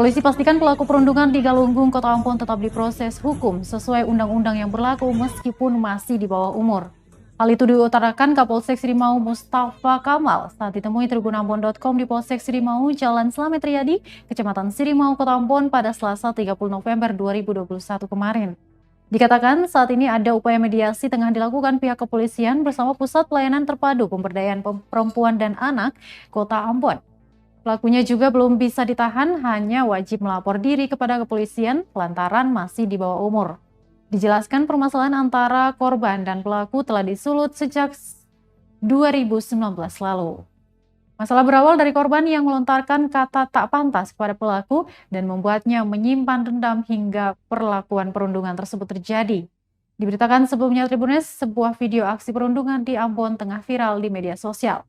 Polisi pastikan pelaku perundungan di Galunggung, Kota Ambon tetap diproses hukum sesuai undang-undang yang berlaku meskipun masih di bawah umur. Hal itu diutarakan Kapolsek Sirimau Mustafa Kamal saat ditemui tribunambon.com di Polsek Sirimau, Jalan Slamet Riyadi, Kecamatan Sirimau, Kota Ambon pada Selasa 30 November 2021 kemarin. Dikatakan saat ini ada upaya mediasi tengah dilakukan pihak kepolisian bersama Pusat Pelayanan Terpadu Pemberdayaan Perempuan dan Anak Kota Ambon. Pelakunya juga belum bisa ditahan, hanya wajib melapor diri kepada kepolisian lantaran masih di bawah umur. Dijelaskan permasalahan antara korban dan pelaku telah disulut sejak 2019 lalu. Masalah berawal dari korban yang melontarkan kata tak pantas kepada pelaku dan membuatnya menyimpan dendam hingga perlakuan perundungan tersebut terjadi. Diberitakan sebelumnya Tribunnews, sebuah video aksi perundungan di Ambon tengah viral di media sosial.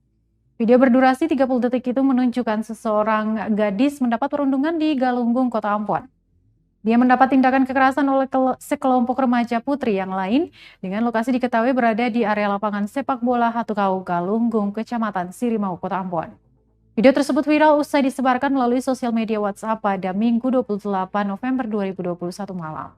Video berdurasi 30 detik itu menunjukkan seseorang gadis mendapat perundungan di Galunggung, Kota Ambon. Dia mendapat tindakan kekerasan oleh sekelompok remaja putri yang lain dengan lokasi diketahui berada di area lapangan sepak bola Hatukau, Galunggung, Kecamatan Sirimau, Kota Ambon. Video tersebut viral usai disebarkan melalui sosial media WhatsApp pada Minggu 28 November 2021 malam.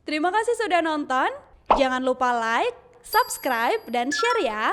Terima kasih sudah nonton. Jangan lupa like, subscribe, dan share ya.